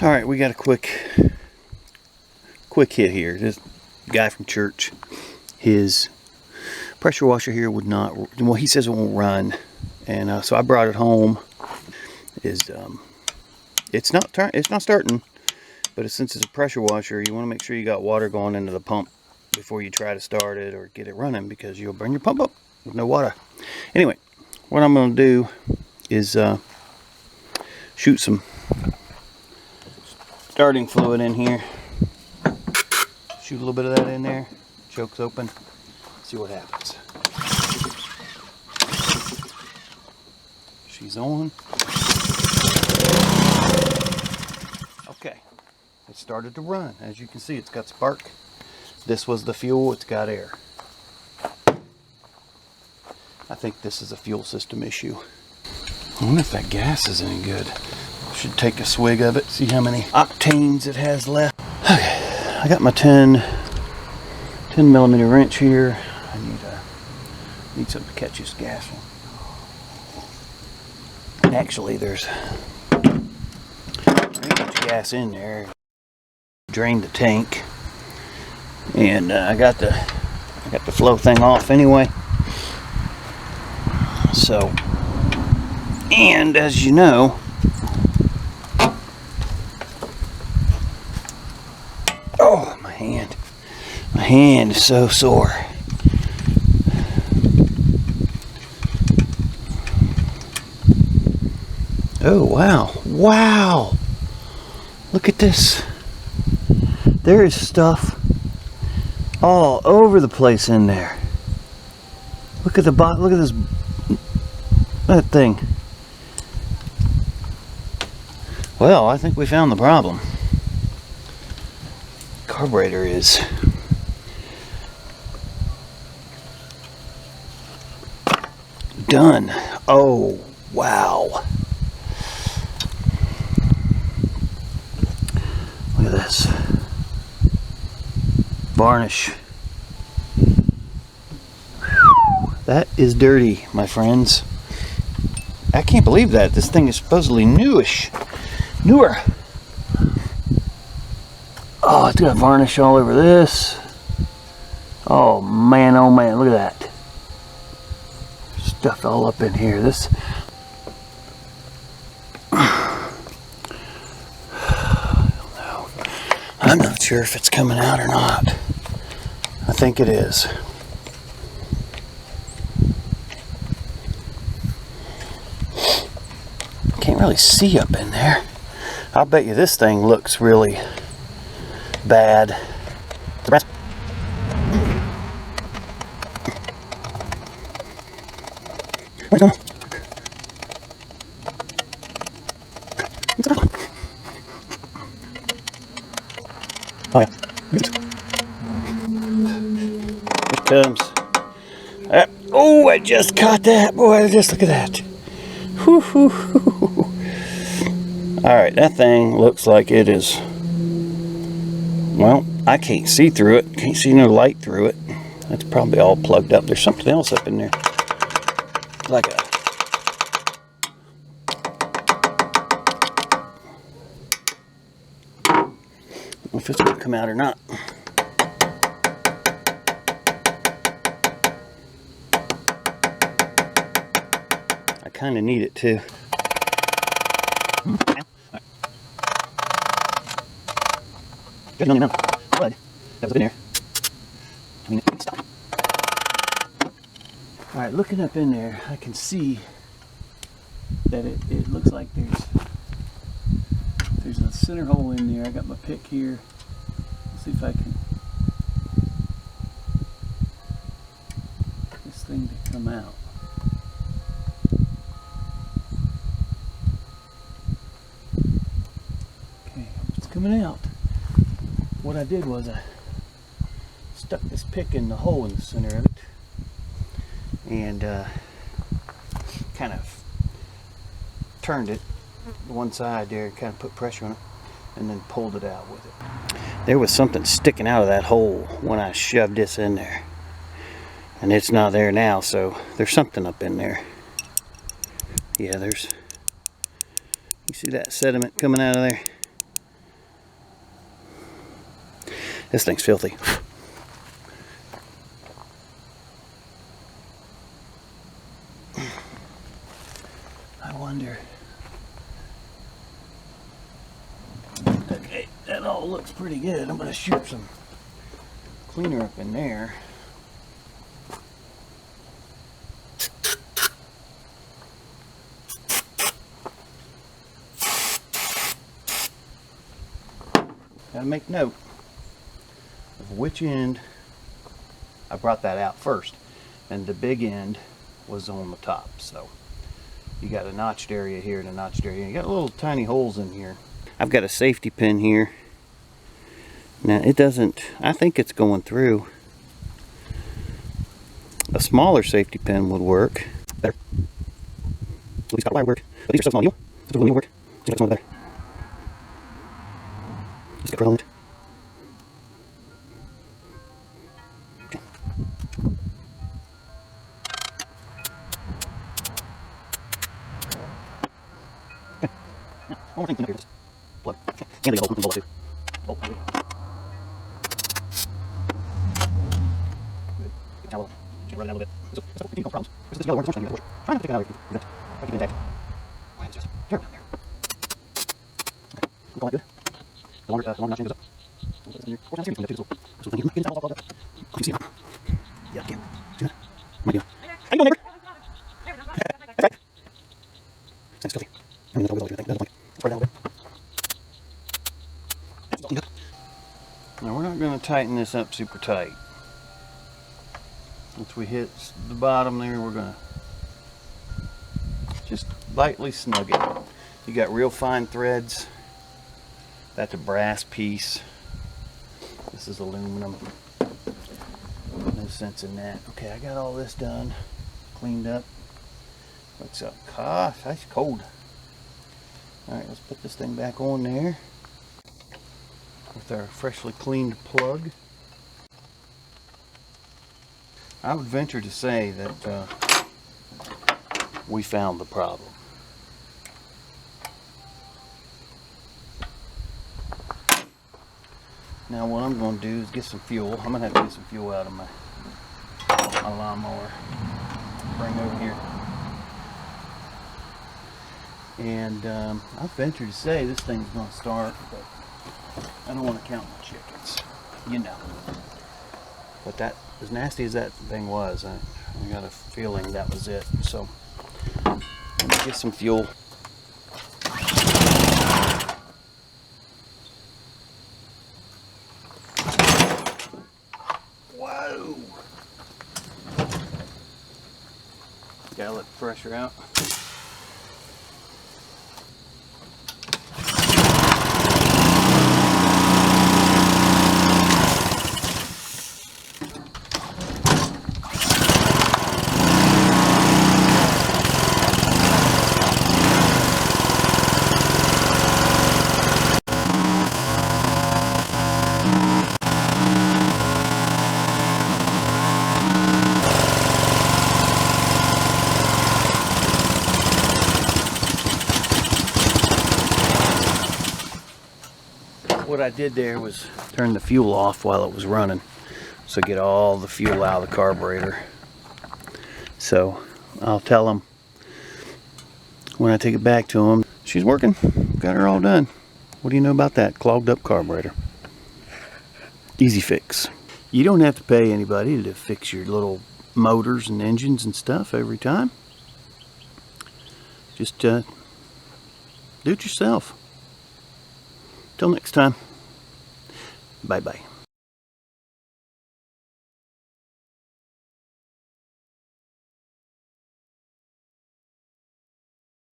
All right, we got a quick hit here. This guy from church, his pressure washer here would not, well, he says it won't run, and so I brought it home. It's not starting, but since it's a pressure washer, you want to make sure you got water going into the pump before you try to start it or get it running, because you'll burn your pump up with no water. Anyway, what I'm going to do is shoot some starting fluid in here. Shoot a little bit of that in there. Choke's open. See what happens. She's on. Okay. It started to run. As you can see, it's got spark. This was the fuel. It's got air. I think this is a fuel system issue. I wonder if that gas is any good. Should take a swig of it, see how many octanes it has left. Okay, I got my 10 millimeter wrench here. I need something to catch this gas on. Actually, there's pretty much gas in there. Drained the tank, and I got the flow thing off anyway. So, and as you know, oh, my hand is so sore. Oh, wow, look at this. There is stuff all over the place in there. Look at the bottom, look at this, that thing. Well, I think we found the problem. Carburetor is done. Oh, wow. Look at this. Varnish. Whew. That is dirty, my friends. I can't believe that. This thing is supposedly newer. Oh, it's got varnish all over this. Oh man, look at that. Stuff all up in here. This. I don't know. I'm not sure if it's coming out or not. I think it is. Can't really see up in there. I'll bet you this thing looks really bad. Oh yeah. Here it comes. Oh, I just caught that. Boy, just look at that. Whew, whew, whew. Alright, that thing looks like it is, well, I can't see through it. Can't see no light through it. That's probably all plugged up. There's something else up in there. Like a... I don't know if it's going to come out or not. I kind of need it too. There's no blood that was in there. I mean, stop. Alright, looking up in there, I can see that it looks like there's a center hole in there. I got my pick here. Let's see if I can get this thing to come out. Okay, it's coming out. What I did was I stuck this pick in the hole in the center of it and kind of turned it to one side there, kind of put pressure on it, and then pulled it out with it. There was something sticking out of that hole when I shoved this in there, and it's not there now, so there's something up in there. Yeah, you see that sediment coming out of there? This thing's filthy. I wonder. Okay, that all looks pretty good. I'm going to shoot some cleaner up in there. Gotta make note of which end. I brought that out first, and the big end was on the top. So you got a notched area here and a notched area. You got little tiny holes in here. I've got a safety pin here. Now it doesn't, I think it's going through. A smaller safety pin would work better. So these got wire work, but these are so small. It's really work. So you got some over there. Just get rolling it. Okay. Okay. Now, one more thing to know here is blood. Okay. And the old bullet too. Bolt. Good. Now we'll run it out a little bit. So you no problems. This is the other one. Trying to take it out of here. Try to get it intact. Why is it just dirt down there? Okay. We're going good. The longer notching goes up. We're not serious too. So this thing here, get it all up. Oh, you see it? Yeah, I can. See that? How you doing? How you doing, neighbor? That's right. This thing's filthy. I mean, that's all we think. That's like, spread it out a bit. That's all cleaned up. Now we're not going to tighten this up super tight. Once we hit the bottom there, we're going to just lightly snug it. You got real fine threads. That's a brass piece. This is aluminum. No sense in that. Okay, I got all this done, cleaned up. Looks up. Gosh, that's cold. Alright, let's put this thing back on there with our freshly cleaned plug. I would venture to say that we found the problem. Now what I'm going to do is get some fuel. I'm going to have to get some fuel out of my lawnmower. Bring over here. And I venture to say this thing's going to start, but I don't want to count my chickens. You know. But that, as nasty as that thing was, I got a feeling that was it. So let me get some fuel. Whoa! Gotta let the pressure out. What I did there was turn the fuel off while it was running, so get all the fuel out of the carburetor. So I'll tell them when I take it back to them, she's working, got her all done. What do you know about that? Clogged up carburetor. Easy fix. You don't have to pay anybody to fix your little motors and engines and stuff every time. Just do it yourself. Till next time. Bye-bye.